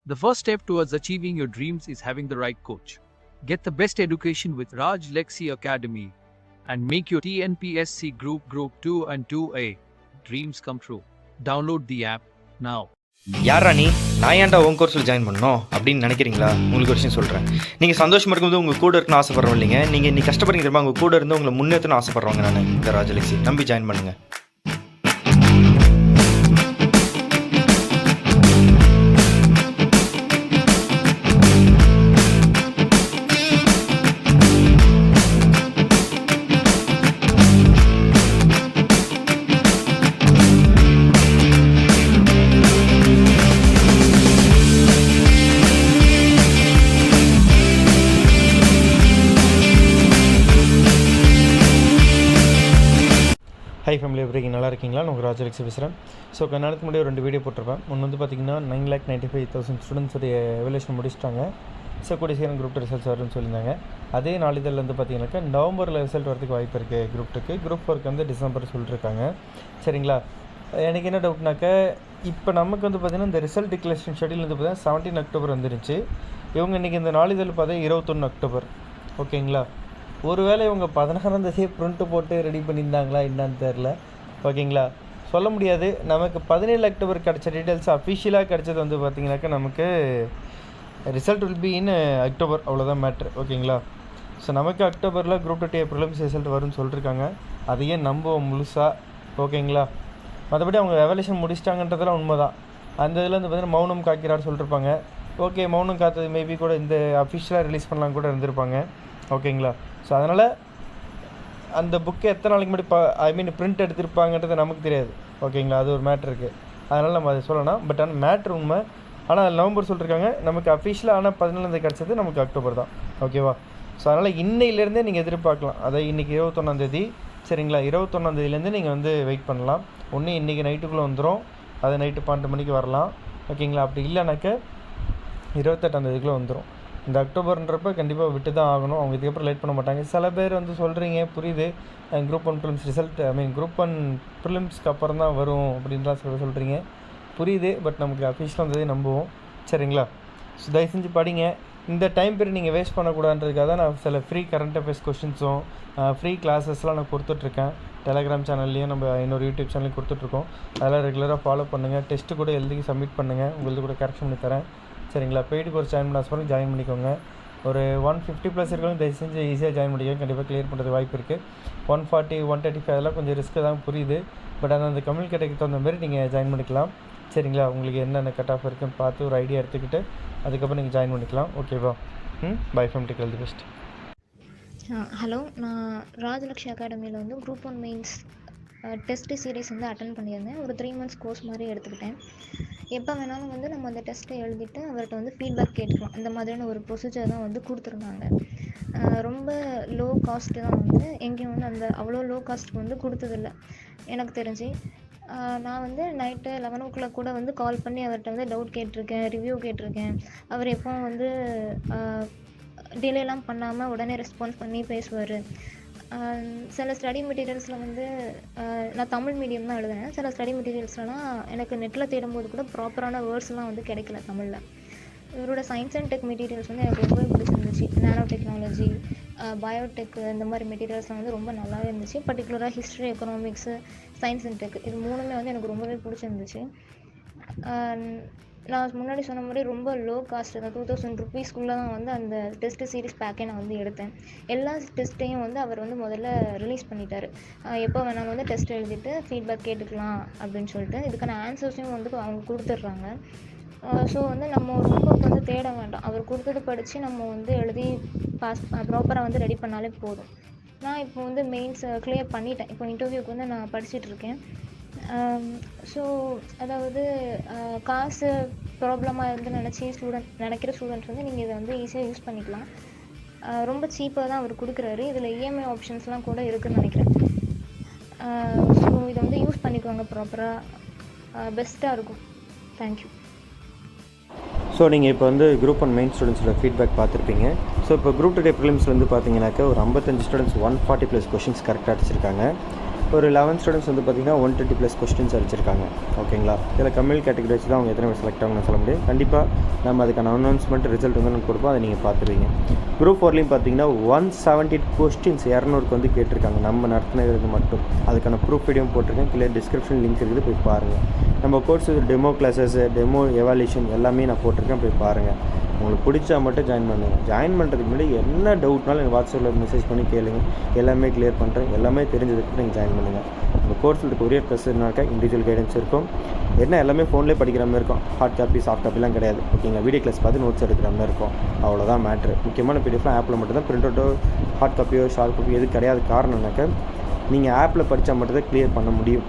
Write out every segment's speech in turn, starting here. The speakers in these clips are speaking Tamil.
The first step towards achieving your dreams is having the right coach. Get the best education with RAJLAKSI Academy and make your Tnpsc Group 2 and 2A dreams come true. Download the app now. யாரா நான் ஏன்டா உன் கோர்ஸில் ஜாயின் பண்ணணும் அப்படின்னு நினைக்கிறீங்களா? உங்களுக்கு ஒரு விஷயம் சொல்கிறேன். நீங்கள் சந்தோஷமாக இருக்கும்போது உங்கள் கூட இருக்குன்னு ஆசைப்படுறோம் இல்லைங்க. நீங்கள் இன்னைக்கு கஷ்டப்படுறீங்க தெரியுமா? உங்கள் கூட இருந்து உங்களை முன்னேற்றணும்னு ஆசைப்படுறவங்க நான் இந்த ராஜலக்ஷ்மி நம்பி ஜாயின் பண்ணுங்கள். ஹை ஃபேமிலி, எப்படி நல்லா இருக்கீங்களா? நான் உங்கள் ராஜலக்ஷ்மி பேசுகிறேன். ஸோ கொஞ்ச நாளுக்கு முன்னாடி 2 வீடியோ போட்டிருப்பேன். ஒன்று வந்து பார்த்திங்கன்னா 9,95,000 ஸ்டூடெண்ட்ஸுடைய எவல்யூஷன் முடிச்சிட்டாங்க. ஸோ கூடிய சீக்கிரம் குரூப் 2 ரிசல்ட்ஸ் வரும்னு சொல்லியிருந்தாங்க. அதே நாளிதழில் வந்து பார்த்திங்கனாக்கா நவம்பரில் ரிசல்ட் வரதுக்கு வாய்ப்பு இருக்குது. குரூப் 2க்கு. குரூப் 4க்கு வந்து டிசம்பர் சொல்லியிருக்காங்க. சரிங்களா? எனக்கு என்ன டவுட்னாக்கா, இப்போ நமக்கு வந்து பார்த்திங்கன்னா இந்த ரிசல்ட் டிக்ளரேஷன் ஷெடியூல் வந்து பார்த்திங்கன்னா 17 அக்டோபர் வந்துருச்சு. இவங்க இன்றைக்கி இந்த நாளிதழ் பார்த்தா 21 அக்டோபர். ஓகேங்களா? ஒருவேளை இவங்க 16ஆம் தேதியே ப்ரிண்ட்டு போட்டு ரெடி பண்ணியிருந்தாங்களா என்னான்னு தெரில. ஓகேங்களா? சொல்ல முடியாது. நமக்கு 17 அக்டோபர் கிடச்ச டீட்டெயில்ஸ் அஃபிஷியலாக கிடச்சது வந்து பார்த்திங்கனாக்கா நமக்கு result will be in October. அவ்வளோதான் மேட்ரு. ஓகேங்களா? ஸோ நமக்கு அக்டோபரில் குரூப் 2 ப்ரிலிம்ஸ் ரிசல்ட் வரும்னு சொல்லியிருக்காங்க. அதையே நம்புவோம் முழுசாக. ஓகேங்களா? மற்றபடி அவங்க எவல்யூஷன் முடிச்சிட்டாங்கன்றதெல்லாம் உண்மை தான். அந்த இதில் வந்து பார்த்திங்கன்னா மௌனம் காக்கிறான்னு சொல்லியிருப்பாங்க. ஓகே, மௌனம் காத்தது மேபி கூட இந்த அஃபிஷியலாக ரிலீஸ் பண்ணலாம் கூட இருந்திருப்பாங்க. ஓகேங்களா? ஸோ அதனால் அந்த புக்கை எத்தனை நாளைக்கு முன்னாடி பிரிண்ட் எடுத்திருப்பாங்கன்றது நமக்கு தெரியாது. ஓகேங்களா? அது ஒரு மேட்ரு இருக்குது. அதனால் நம்ம அதை சொல்லலாம். பட் ஆனால் மேட்ரு உண்மை. ஆனால் அது நவம்பர் சொல்லியிருக்காங்க. நமக்கு அஃபிஷியலாக ஆனால் 17 கிடச்சது நமக்கு அக்டோபர் தான். ஓகேவா? ஸோ அதனால் இன்னையிலேருந்தே நீங்கள் எதிர்பார்க்கலாம். அதை இன்றைக்கி 21ஆம் தேதி. சரிங்களா? 21ஆம் தேதியிலேருந்து நீங்கள் வந்து வெயிட் பண்ணலாம். ஒன்று இன்றைக்கி நைட்டுக்குள்ளே வந்துடும். அது நைட்டு 12 மணிக்கு வரலாம். ஓகேங்களா? அப்படி இல்லைனாக்க 28ஆம் தேதிக்குள்ளே வந்துடும். இந்த அக்டோபர்ன்றப்ப கண்டிப்பாக விட்டு தான் ஆகணும். அவங்க இதுக்கப்புறம் லேட் பண்ண மாட்டாங்க. சில பேர் வந்து சொல்கிறீங்க, புரியுது, குரூப் 1 ப்ரிலிம்ஸ் ரிசல்ட் குரூப் 1 ப்ரிலிம்ஸ்க்கு அப்புறம் தான் வரும் அப்படின்லாம் சொல்கிறீங்க. புரியுது. பட் நமக்கு அஃபிஷியலாக வந்ததே நம்புவோம். சரிங்களா? ஸோ தயவு செஞ்சு படிங்க. இந்த டைம் பீரியட் நீங்கள் வேஸ்ட் பண்ணக்கூடாதுன்றதுக்காக தான் நான் சில ஃப்ரீ கரண்ட் அஃபேர்ஸ் கொஷின்ஸும் ஃப்ரீ கிளாஸஸ்லாம் நான் கொடுத்துட்ருக்கேன். டெலகிராம் சேனல்லையும் நம்ம இன்னொரு யூடியூப் சேனல்லையும் கொடுத்துட்ருக்கோம். அதெல்லாம் ரெகுலராக ஃபாலோ பண்ணுங்கள். டெஸ்ட்டு கூட எழுதி சப்மிட் பண்ணுங்கள். உங்களுக்கு கூட கரெக்ஷன் பண்ணி தரேன். சரிங்களா? பெய்டுக்கு ஒரு ஜாயின் பண்ண ஜாயின் பண்ணிக்கோங்க. ஒரு 150+ இருக்கவங்க தயவு செஞ்சு ஈஸியாக ஜாயின் பண்ணிக்கோங்க. கண்டிப்பாக கிளியர் பண்ணுறது வாய்ப்பு இருக்குது. 140, 135 அதெல்லாம் கொஞ்சம் ரிஸ்க்கு தான், புரியுது. பட் ஆனால் அந்த கம்யூனிகேட்டுக்கு தகுந்த மாதிரி நீங்கள் ஜாயின் பண்ணிக்கலாம். சரிங்களா? உங்களுக்கு என்னென்ன கட் ஆஃப் இருக்குன்னு பார்த்து ஒரு ஐடியா எடுத்துக்கிட்டு அதுக்கப்புறம் நீங்கள் ஜாயின் பண்ணிக்கலாம். ஓகேவா? By from take all the best. Hello, நான் ராஜலக்ஷ்மி அகாடமியில் வந்து குரூப் 1 மெயின்ஸ் டெஸ்ட் சீரீஸ் வந்து அட்டன் பண்ணியிருந்தேன். ஒரு 3 months கோர்ஸ் மாதிரி எடுத்துக்கிட்டேன். எப்போ வேணாலும் வந்து நம்ம அந்த டெஸ்ட்டை எழுதிட்டு அவர்கிட்ட வந்து ஃபீட்பேக் கேட்கலாம். அந்த மாதிரியான ஒரு ப்ரொசீஜர் தான் வந்து கொடுத்துருந்தாங்க. ரொம்ப லோ காஸ்ட்டு தான் வந்து எங்கேயும் வந்து அந்த அவ்வளோ லோ காஸ்ட்டுக்கு வந்து கொடுத்ததில்ல எனக்கு தெரிஞ்சு. நான் வந்து நைட்டு 11 o'clock கூட வந்து கால் பண்ணி அவர்கிட்ட வந்து டவுட் கேட்டிருக்கேன், ரிவ்யூ கேட்டிருக்கேன். அவர் எப்போவும் வந்து டிலேலாம் பண்ணாமல் உடனே ரெஸ்பான்ஸ் பண்ணி பேசுவார். சில ஸ்டடி மெட்டீரியல்ஸில் வந்து நான் தமிழ் மீடியம் தான் எழுதுனேன். சில ஸ்டடி மெட்டீரியல்ஸ்லாம் எனக்கு நெட்டில் தேடும்போது கூட ப்ராப்பரான வேர்ட்ஸ்லாம் வந்து கிடைக்கல தமிழில். இவரோட சயின்ஸ் அண்ட் டெக் மெட்டீரியல்ஸ் வந்து எனக்கு ரொம்பவே பிடிச்சிருந்துச்சு. நானோ டெக்னாலஜி, பயோடெக், இந்த மாதிரி மெட்டீரியல்ஸ்லாம் வந்து ரொம்ப நல்லாவே இருந்துச்சு. பர்டிகுலராக history, economics, science and tech இது 3மே வந்து எனக்கு ரொம்பவே பிடிச்சிருந்துச்சு. நான் முன்னாடி சொன்ன மாதிரி ரொம்ப லோ காஸ்ட்டு தான், 2000 rupeesக்குள்ளே தான் வந்து அந்த டெஸ்ட்டு சீரீஸ் பேக்கே நான் வந்து எடுத்தேன். எல்லா டெஸ்ட்டையும் வந்து அவர் வந்து முதல்ல ரிலீஸ் பண்ணிட்டார். எப்போ வேணாலும் வந்து டெஸ்ட் எழுதிட்டு ஃபீட்பேக் கேட்டுக்கலாம் அப்படின்னு சொல்லிட்டு இதுக்கான ஆன்சர்ஸையும் வந்து அவங்க கொடுத்துட்றாங்க. ஸோ வந்து நம்ம ரொம்ப வந்து தேட வேண்டாம். அவர் கொடுத்தது படித்து நம்ம வந்து எழுதி ப்ராப்பராக வந்து ரெடி பண்ணாலே போதும். நான் இப்போ வந்து மெயின்ஸ் கிளியர் பண்ணிட்டேன். இப்போ இன்டர்வியூக்கு வந்து நான் படிச்சுட்ருக்கேன். ஸோ அதாவது காசு ப்ராப்ளமாக இருந்து நினைக்கிற ஸ்டூடெண்ட்ஸ் வந்து நீங்கள் இதை வந்து ஈஸியாக யூஸ் பண்ணிக்கலாம். ரொம்ப சீப்பாக தான் அவர் கொடுக்குறாரு. இதில் இஎம்ஐ ஆப்ஷன்ஸ்லாம் கூட இருக்குதுன்னு நினைக்கிறேன். ஸோ இதை வந்து யூஸ் பண்ணிக்கோங்க. ப்ராப்பராக பெஸ்ட்டாக இருக்கும். தேங்க்யூ. ஸோ நீங்கள் இப்போ வந்து குரூப் 1 மெயின் ஸ்டூடெண்ட்ஸோட ஃபீட்பேக் பார்த்துருப்பீங்க. ஸோ இப்போ குரூப் 2 ப்ரிலிம்ஸ் வந்து பார்த்தீங்கன்னாக்கா ஒரு 55 ஸ்டூடெண்ட்ஸ் 140+ கொஷின்ஸ் கரெக்டாக அடிச்சிருக்காங்க. ஒரு 11 ஸ்டூடெண்ட்ஸ் வந்து பார்த்திங்கன்னா 130+ கொஸ்டின்ஸ் அடிச்சிருக்காங்க. ஓகேங்களா? இதில் கம்யூனல் கேட்டகரி வச்சு தான் அவங்க எத்தனை பேர் செலக்ட் ஆகணும்னு சொல்ல முடியும். கண்டிப்பாக நம்ம அதுக்கான அனௌன்ஸ்மெண்ட் ரிசல்ட் வந்து நம்ம கொடுப்போம், அதை நீங்கள் பார்த்துருவீங்க. குரூப் 4லையும் பார்த்தீங்கன்னா 170 கொஸ்டின்ஸ் 200க்கு வந்து கேட்டிருக்காங்க, நம்ம நடத்தினது மட்டும். அதுக்கான ப்ரூஃப் வீடியோ போட்டிருக்கேன், கீழே டிஸ்கிரிப்ஷன் லிங்க் இருக்குது, போய் பாருங்கள். நம்ம course demo classes, demo evaluation எல்லாமே நான் போட்டிருக்கேன், போய் பாருங்கள். உங்களுக்கு பிடிச்சா மட்டும் ஜாயின் பண்ணுங்கள். ஜாயின் பண்ணுறதுக்கு முன்னாடி என்ன டவுட்னாலும் எனக்கு வாட்ஸ்அப்பில் மெசேஜ் பண்ணி கேளுங்க, எல்லாமே கிளியர் பண்ணுறேன். எல்லாமே தெரிஞ்சதுக்கு நீங்கள் ஜாயின் பண்ணுங்கள். இந்த கோர்ஸில் கொரியர் ப்ளஸ்னாக்கா இண்டிவிஜுவல் கைடன்ஸ் இருக்கும். என்ன எல்லாமே ஃபோன்லேயே படிக்கிற மாதிரி இருக்கும். ஹார்ட் காப்பி சாஃப்ட் காப்பிலாம் கிடையாது. ஓகேங்களா? வீடியோ கிளாஸ் பார்த்து நோட்ஸ் எடுக்கிற மாதிரி இருக்கும். அவ்வளோதான் மேட்ரு. முக்கியமான பிடிஎஃப்லாம் ஆப்பில் மட்டும் தான். பிரிண்ட் அவுட்டோ ஹார்ட் காப்பியோ ஷார்ட் காப்பியோ எது கிடையாது. காரணம்னாக்கா நீங்கள் ஆப்பில் படித்தா மட்டும் தான் கிளியர் பண்ண முடியும்.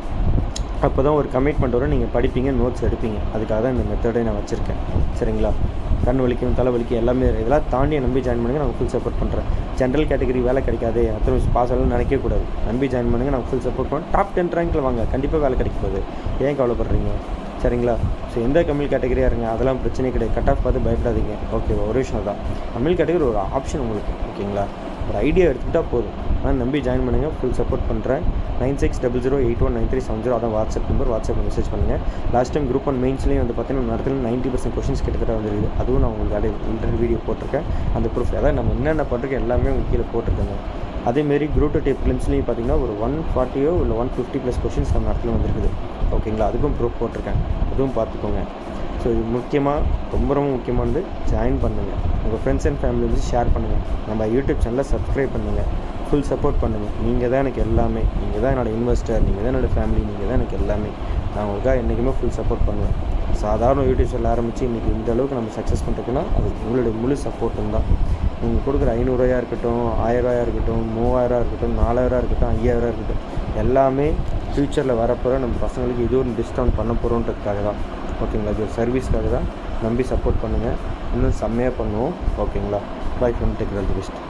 அப்போ தான் ஒரு கமிட்மெண்ட் வரும், நீங்கள் படிப்பீங்க, நோட்ஸ் எடுப்பீங்க. அதுக்காக தான் இந்த மெத்தடை நான் வச்சுருக்கேன். சரிங்களா? கண் வலிக்கும், தலை வலிக்கும் எல்லாமே இதெல்லாம் தாண்டி நம்பி ஜாயின் பண்ணுங்கள். நான் ஃபுல் சப்போர்ட் பண்ணுறேன். ஜென்ரல் கேட்டகரி வேலை கிடைக்காது, அத்தனை பாஸ் ஆகலாம் நினைக்கக்கூடாது. நம்பி ஜாயின் பண்ணுங்கள், நான் ஃபுல் சப்போர்ட் பண்ணுறேன். டாப் 10 ரேங்கில் வாங்க, கண்டிப்பாக வேலை கிடைக்க போகுது. ஏன் கவலைப்படுறீங்க? சரிங்களா? ஸோ எந்த கம்யூனல் கேட்டகரியாக இருங்க, அதெல்லாம் பிரச்சனை கிடையாது. கட் ஆஃப் பார்த்து பயப்படாதீங்க. ஓகே, ஒரு விஷயம் தான், கம்யூனல் கேட்டகரி ஒரு ஆப்ஷன் உங்களுக்கு. ஓகேங்களா? ஒரு ஐடியா எடுத்துக்கிட்டால் போதும். ஆனால் நம்பி ஜாயின் பண்ணுங்கள், ஃபுல் சப்போர்ட் பண்ணுறேன். 9600819370 அதான் வாட்ஸ்அப் நம்பர். வாட்ஸ்அப்பில் மெசேஜ் பண்ணுங்கள். லாஸ்ட் டைம் குரூப் 1 மெயின்ஸ்லேயும் வந்து பார்த்தீங்கன்னா நடத்துல 90% கொஸ்டின்ஸ் கிட்டத்தட்ட வந்துருக்குது. அதுவும் நான் உங்களுக்கு இன்டர்வியூ வீடியோ போட்டிருக்கேன். அந்த ப்ரூஃப் அதாவது நம்ம என்னென்ன பண்ணுறோம் எல்லாமே உங்களுக்கு கீழே போட்டிருக்கேங்க. அதேமாரி குரூப் 2 ப்ரிலிம்ஸ்லேயும் பார்த்தீங்கன்னா ஒரு 140 இல்லை 150+ கொஸ்டின்ஸ் நம்ம இடத்துல வந்துருக்குது. ஓகேங்களா? அதுக்கும் ப்ரூஃப் போட்டிருக்கேன், அதுவும் பார்த்துக்கோங்க. ஸோ இது முக்கியமாக ரொம்ப முக்கியமானது, ஜாயின் பண்ணுங்கள். உங்கள் ஃப்ரெண்ட்ஸ் அண்ட் ஃபேமிலி வந்து ஷேர் பண்ணுங்கள். நம்ம யூடியூப் சேனலை சப்ஸ்கிரைப் பண்ணுங்கள். ஃபுல் சப்போர்ட் பண்ணுங்கள். நீங்கள் தான் எனக்கு எல்லாமே. நீங்கள் தான் என்னோடய இன்வெஸ்டர், நீங்கள் தான் என்னோடய ஃபேமிலி, நீங்கள் தான் எனக்கு எல்லாமே. நான் உங்களுக்காக என்றைக்குமே ஃபுல் சப்போர்ட் பண்ணுவேன். சாதாரண யூடியூப் சேனல் ஆரம்பித்து இன்றைக்கி இந்த அளவுக்கு நம்ம சக்ஸஸ் பண்ணுறதுக்குன்னா அது உங்களுடைய முழு சப்போர்ட்டும் தான். நீங்கள் கொடுக்குற 500 ரூபாயாக இருக்கட்டும், 1000 ரூபாயாக இருக்கட்டும், 3000 இருக்கட்டும், 4000 இருக்கட்டும், 5000 இருக்கட்டும், எல்லாமே ஃப்யூச்சரில் வரப்போகிற நம்ம பசங்களுக்கு இது ஒரு டிஸ்கவுண்ட் பண்ண போகிறோன்றதுக்காக தான். ஓகேங்களா? இது ஒரு சர்வீஸ்க்காக தான். நம்பி சப்போர்ட் பண்ணுங்கள். இன்னும் செம்மையாக பண்ணுவோம். ஓகேங்களா? By from tech. All the best.